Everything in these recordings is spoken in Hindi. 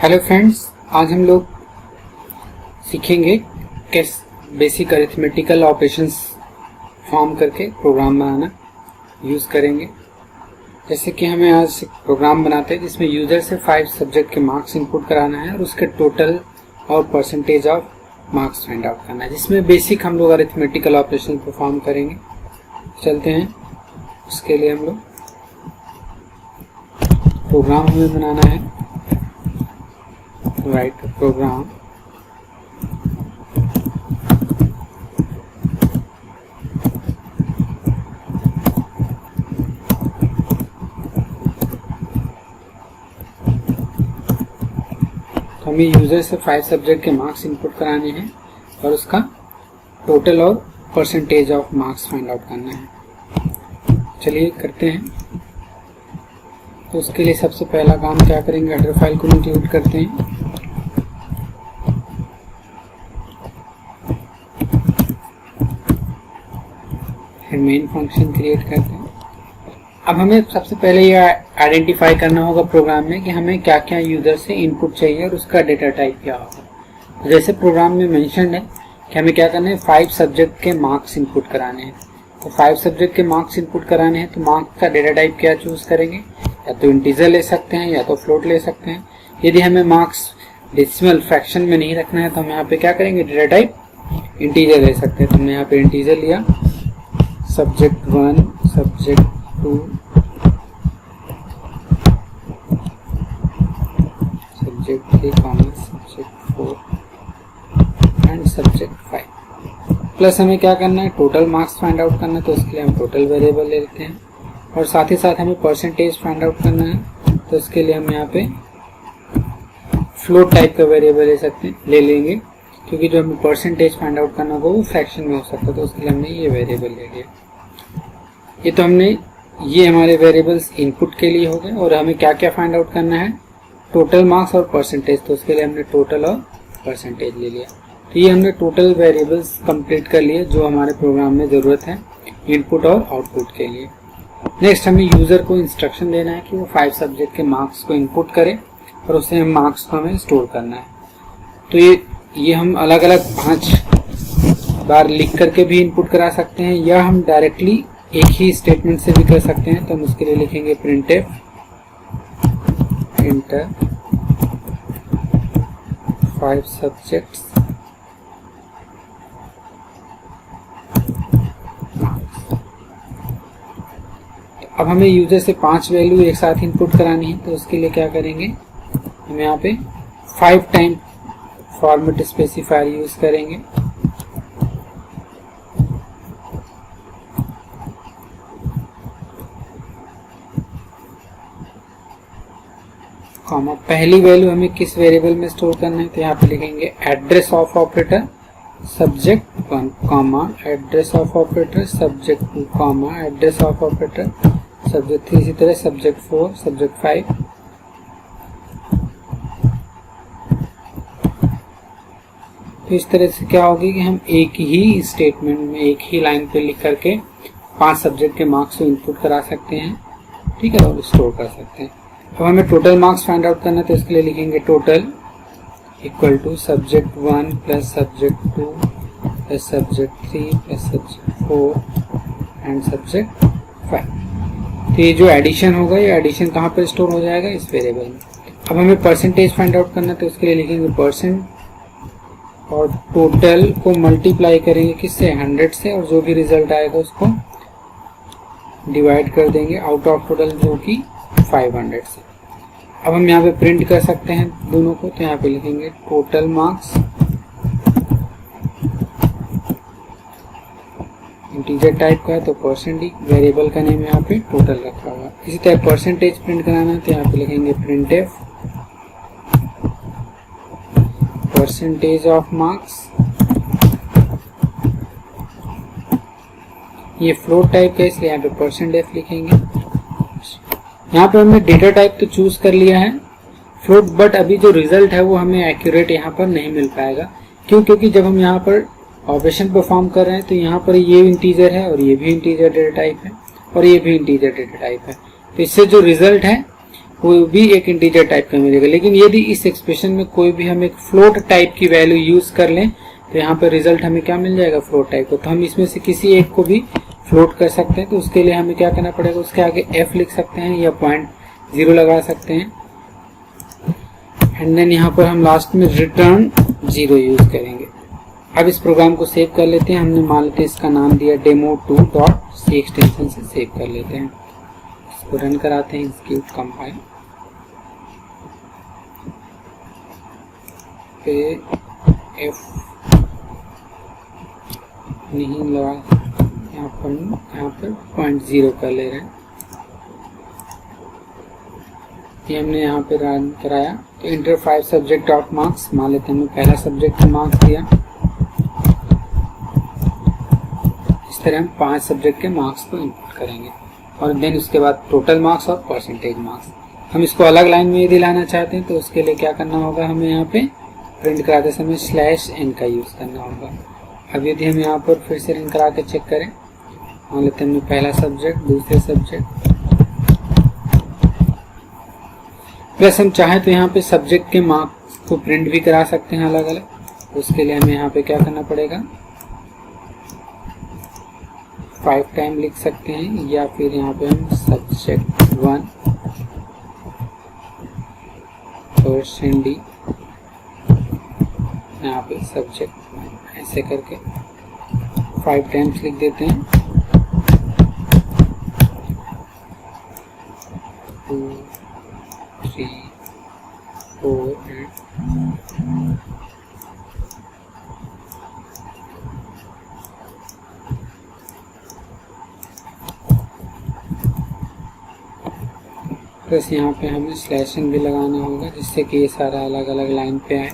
हेलो फ्रेंड्स, आज हम लोग सीखेंगे कैस बेसिक अरिथमेटिकल ऑपरेशंस फॉर्म करके प्रोग्राम बनाना यूज़ करेंगे। जैसे कि हमें आज एक प्रोग्राम बनाते हैं जिसमें यूज़र से 5 सब्जेक्ट के मार्क्स इनपुट कराना है और उसके टोटल और percentage of marks find out करना है, जिसमें बेसिक हम लोग अरिथमेटिकल ऑपरेशन परफॉर्म करेंगे। चलते हैं, उसके लिए हम लोग प्रोग्राम हमें बनाना है। राइट प्रोग्राम तो हमें यूजर से 5 सब्जेक्ट के मार्क्स इनपुट कराने हैं और उसका टोटल और percentage of marks find out करना है। चलिए करते हैं। तो उसके लिए सबसे पहला काम क्या करेंगे, हेडर फाइल को इंक्लूड करते हैं। मेन फंक्शन क्रिएट करते हैं। अब हमें सबसे पहले ये आइडेंटिफाई करना होगा प्रोग्राम में कि हमें क्या क्या यूजर से इनपुट चाहिए और उसका डेटा टाइप क्या होगा। तो जैसे प्रोग्राम में मेंशन है कि हमें क्या करना है, 5 सब्जेक्ट के मार्क्स इनपुट कराने हैं। तो 5 सब्जेक्ट के मार्क्स इनपुट कराने हैं तो मार्क्स का डेटा टाइप क्या चूज करेंगे, या तो इंटीजर ले सकते हैं या तो फ्लोट ले सकते हैं। यदि हमें मार्क्स डेसिमल फ्रैक्शन में नहीं रखना है तो हम यहाँ पे क्या करेंगे, डेटा टाइप इंटीजर ले सकते हैं। तो हमने यहाँ पे इंटीजर लिया, subject 1, subject 2, subject 3, subject 4 and subject 5। Plus हमें क्या करना है, टोटल मार्क्स फाइंड आउट करना है। तो इसके लिए हम टोटल वेरिएबल ले लेते हैं और साथ ही साथ हमें परसेंटेज फाइंड आउट करना है। तो इसके लिए हम यहाँ पे फ्लोट टाइप का वेरिएबल ले लेंगे, क्योंकि जो हमें परसेंटेज फाइंड आउट करना होगा वो फ्रैक्शन में हो सकता है। तो उसके लिए हमने ये वेरिएबल ले लिया। ये तो हमने ये हमारे वेरिएबल्स इनपुट के लिए हो गए। और हमें क्या क्या फाइंड आउट करना है, टोटल मार्क्स और परसेंटेज। तो उसके लिए हमने टोटल और परसेंटेज ले लिया। तो ये हमने टोटल वेरिएबल्स कंप्लीट कर लिए जो हमारे प्रोग्राम में ज़रूरत है इनपुट और आउटपुट के लिए। नेक्स्ट हमें यूज़र को इंस्ट्रक्शन देना है कि वो 5 सब्जेक्ट के मार्क्स को इनपुट करे और उसे हम मार्क्स को हमें स्टोर करना है। तो ये हम अलग अलग 5 बार लिख करके भी इनपुट करा सकते हैं, या हम डायरेक्टली एक ही स्टेटमेंट से भी कर सकते हैं। तो हम उसके लिए लिखेंगे printf enter 5 सब्जेक्ट्स अब हमें यूजर से 5 वैल्यू एक साथ इनपुट करानी है। तो उसके लिए क्या करेंगे, हम यहाँ पे 5 टाइम फॉर्मेट स्पेसिफायर यूज करेंगे। कॉमा पहली वैल्यू हमें किस वेरिएबल में स्टोर करना है, तो यहाँ पे लिखेंगे address of operator subject 1 comma address of operator subject 2 comma address of operator subject 3, इसी तरह सब्जेक्ट 4 सब्जेक्ट 5। तो इस तरह से क्या होगी कि हम एक ही स्टेटमेंट में एक ही लाइन पे लिख करके 5 सब्जेक्ट के मार्क्स को इनपुट करा सकते हैं, ठीक है, और स्टोर कर सकते हैं। अब हमें टोटल मार्क्स फाइंड आउट करना है। तो इसके लिए लिखेंगे total equal to subject 1 plus subject 2 plus subject 3 plus subject 4 and subject 5। तो ये जो एडिशन होगा, ये एडिशन कहाँ पर स्टोर हो जाएगा, इस वेरिएबल में। अब हमें परसेंटेज फाइंड आउट करना है। तो उसके लिए लिखेंगे परसेंट और टोटल को मल्टीप्लाई करेंगे किससे, 100 से, और जो भी रिजल्ट आएगा उसको डिवाइड कर देंगे आउट ऑफ टोटल जो कि 500 से। अब हम यहाँ पे प्रिंट कर सकते हैं दोनों को। तो यहाँ पे लिखेंगे टोटल मार्क्स, इंटीजर टाइप का है तो परसेंटेज, वेरिएबल का नेम यहाँ पे टोटल रखा हुआ है। इसी तरह परसेंटेज प्रिंट कराना है तो यहाँ पे लिखेंगे printf परसेंटेज ऑफ मार्क्स। ये फ्लोट टाइप का इसलिए यहाँ पे %f लिखेंगे। यहाँ पे हमने डेटा टाइप तो चूज कर लिया है फ्लोट, बट अभी जो रिजल्ट है वो हमें एक्यूरेट यहाँ पर नहीं मिल पाएगा। क्यों, क्योंकि जब हम यहाँ पर ऑपरेशन परफॉर्म कर रहे हैं तो यहाँ पर ये इंटीजर है और ये भी इंटीजर डेटा टाइप है और ये भी इंटीजर डेटा टाइप है। तो इससे जो रिजल्ट है वो भी एक इंटीजर टाइप का मिलेगा। लेकिन यदि इस एक्सप्रेशन में कोई भी हम एक फ्लोट टाइप की वैल्यू यूज कर लें तो यहाँ पर रिजल्ट हमें क्या मिल जाएगा, फ्लोट टाइप का। तो हम इसमें से किसी एक को भी फ्लोट कर सकते हैं। तो उसके लिए हमें क्या करना पड़ेगा, उसके आगे f लिख सकते हैं या 0.0 लगा सकते हैं, एंड देन यहाँ पर हम लास्ट में रिटर्न 0 यूज करेंगे। अब इस प्रोग्राम को सेव कर लेते हैं। हमने मान लेते हैं इसका नाम दिया demo2.c एक्सटेंशन से सेव कर लेते हैं। इसको रन कराते हैं, एग्जीक्यूट कंपाइल पे f नहीं लगा, यहाँ पर 0.0 कर ले रहे हैं। ये हमने यहाँ पे रन कराया। तो इंटर 5 सब्जेक्ट डॉट मार्क्स, मान लेते हैं हमने पहला सब्जेक्ट का मार्क्स दिया। इस तरह हम 5 सब्जेक्ट के मार्क्स को इनपुट करेंगे और देन उसके बाद टोटल मार्क्स और परसेंटेज मार्क्स। हम इसको अलग लाइन में यदि लाना चाहते हैं तो उसके लिए क्या करना होगा, हमें यहाँ पे प्रिंट कराते समय /n का यूज करना होगा। अब यदि हम यहाँ पर फिर से रन करा के चेक करें, मान लेते हैं हमने पहला सब्जेक्ट, दूसरे सब्जेक्ट, प्लस हम चाहे तो यहाँ पे सब्जेक्ट के मार्क्स को प्रिंट भी करा सकते हैं अलग अलग। उसके लिए हमें यहाँ पे क्या करना पड़ेगा, 5 टाइम लिख सकते हैं, या फिर यहाँ पे हम subject1 %d, यहाँ पे subject ऐसे करके 5 टाइम्स लिख देते हैं। 2 3 4 प्लस यहाँ पे हमें /n भी लगाना होगा, जिससे कि ये सारा अलग अलग लाइन पे आए।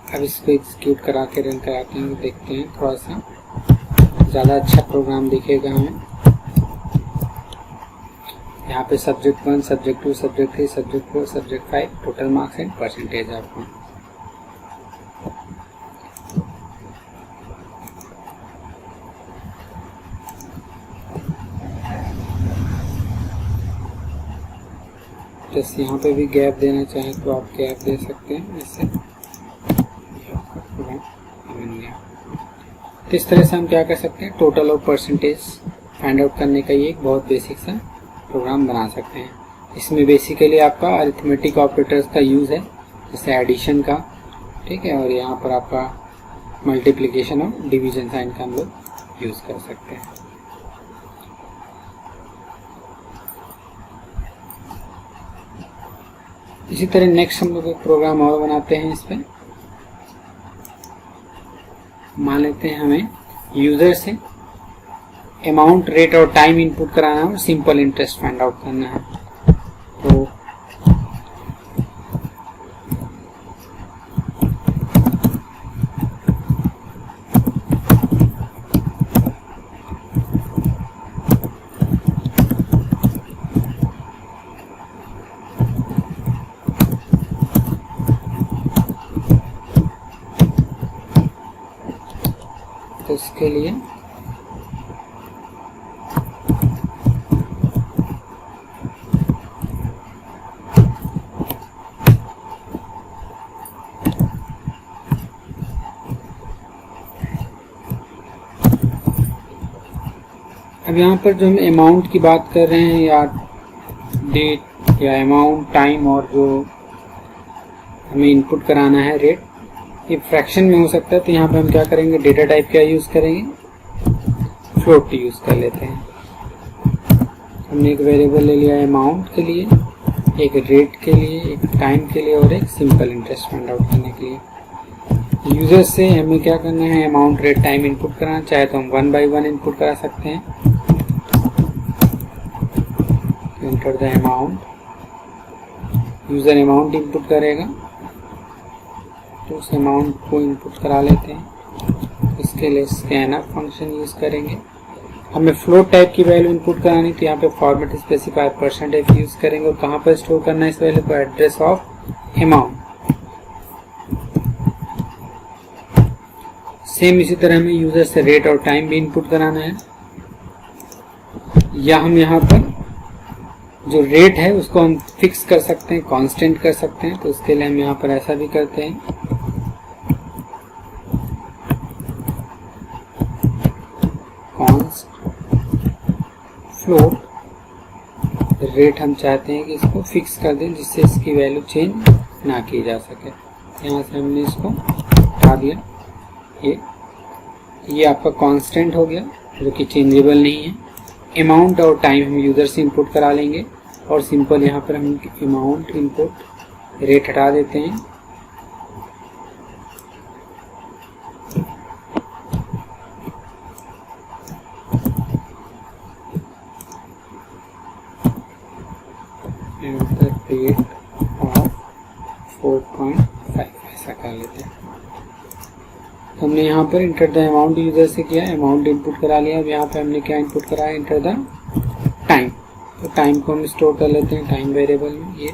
अब इसको एग्जीक्यूट करा के रन कराते हैं, देखते हैं थोड़ा सा ज़्यादा अच्छा प्रोग्राम दिखेगा हमें। यहाँ पे subject1, subject2, subject3, subject4, subject5, total marks and percentage आपको। जैसे यहाँ पे भी गैप देना चाहें तो आप गैप दे सकते हैं इससे। तो इस तरह से हम क्या कर सकते हैं, टोटल और परसेंटेज फाइंड आउट करने का ये एक बहुत बेसिक सा प्रोग्राम बना सकते हैं। इसमें बेसिकली आपका अरिथमेटिक ऑपरेटर्स का यूज़ है, जैसे एडिशन का, ठीक है, और यहाँ पर आपका मल्टीप्लिकेशन और डिवीजन साइन का हम लोग यूज़ कर सकते हैं। इसी तरह नेक्स्ट हम लोग एक प्रोग्राम और बनाते हैं। इस पर मान लेते हैं हमें यूजर से अमाउंट, रेट और टाइम इनपुट कराना है और सिंपल इंटरेस्ट फाइंड आउट करना है। तो इसके लिए अब यहाँ पर जो हम अमाउंट की बात कर रहे हैं, या डेट या अमाउंट, टाइम, और जो हमें इनपुट कराना है रेट, ये फ्रैक्शन में हो सकता है। तो यहाँ पे हम क्या करेंगे, डेटा टाइप क्या यूज़ करेंगे, फ्लोट यूज़ कर लेते हैं। हमने एक वेरिएबल ले लिया अमाउंट के लिए, एक रेट के लिए, एक टाइम के लिए और एक सिंपल इंटरेस्ट फाइंड आउट करने के लिए। यूजर से हमें क्या करना है, अमाउंट, रेट, टाइम इनपुट कराना, चाहे तो हम 1 by 1 इनपुट करा सकते हैं। Enter the amount, user amount input करेगा तो उस अमाउंट को इनपुट करा लेते हैं। उसके लिए स्कैनर फंक्शन यूज करेंगे। हमें फ्लोट टाइप की वैल्यू इनपुट करानी, तो यहाँ पे फॉर्मेट स्पेसिफायर %f यूज करेंगे। और कहाँ पर स्टोर करना है इस वैल्यू को, एड्रेस ऑफ अमाउंट। सेम इसी तरह हमें यूजर से रेट और टाइम भी इनपुट कराना है, या हम यहाँ पर जो रेट है उसको हम फिक्स कर सकते हैं, कांस्टेंट कर सकते हैं। तो उसके लिए हम यहाँ पर ऐसा भी करते हैं, कॉन्स्ट फ्लोट रेट हम चाहते हैं कि इसको फिक्स कर दें, जिससे इसकी वैल्यू चेंज ना की जा सके। यहाँ से हमने इसको हटा दिया। ये आपका कांस्टेंट हो गया, जो कि चेंजेबल नहीं है। अमाउंट और टाइम हम यूजर से इनपुट करा लेंगे, और सिंपल यहाँ पर हम अमाउंट इनपुट रेट हटा देते हैं। रेट ऑफ 4.5 ऐसा कर लेते हैं। हमने यहाँ पर इंटर द अमाउंट यूजर से किया, अमाउंट इनपुट करा लिया। अब यहाँ पे हमने क्या इनपुट कराया, इंटर द टाइम। तो टाइम को हम स्टोर कर लेते हैं टाइम वेरिएबल में। ये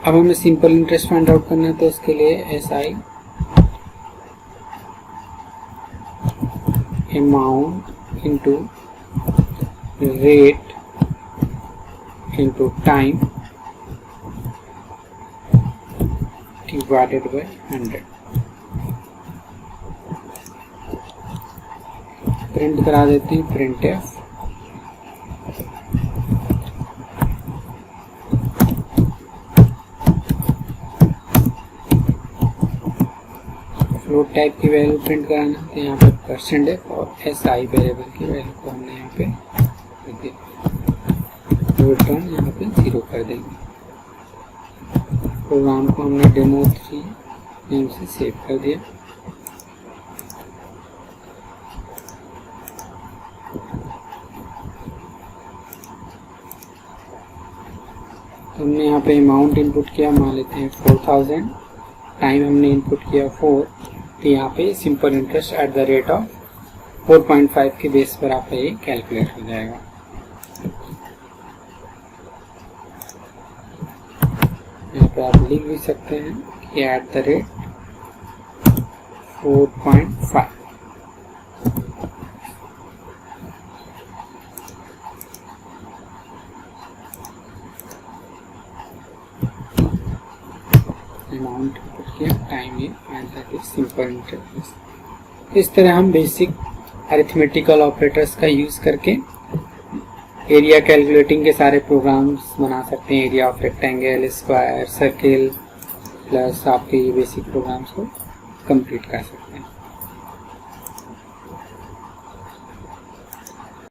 अब हमें सिंपल इंटरेस्ट फाइंड आउट करना है, तो उसके लिए SI amount into rate into time divided by 100 print करा देते हैं, प्रिंट एफ। फ्लोट टाइप की वैल्यू प्रिंट कराना, तो यहाँ पे %f और SI वेरिएबल की वैल्यू को हमने यहाँ पे रख दिया। रिटर्न यहाँ पे 0 कर देंगे। प्रोग्राम को हमने डेमो3 नेम से सेव कर दिया। तो हमने यहाँ पे अमाउंट इनपुट किया, मान लेते हैं 4000। टाइम हमने इनपुट किया 4। तो यहाँ पे simple interest at the rate of 4.5 के बेस पर आपका ये कैलकुलेट हो जाएगा। यहाँ पे आप लिख भी सकते हैं कि एट द रेट 4.5। अमाउंट किया, टाइम ये, and that is simple interest. इस तरह हम बेसिक अरिथमेटिकल ऑपरेटर्स का यूज करके एरिया कैलकुलेटिंग के सारे प्रोग्राम्स बना सकते हैं। Area of rectangle, square, circle, plus आपके ये बेसिक प्रोग्राम्स को कंप्लीट कर सकते हैं।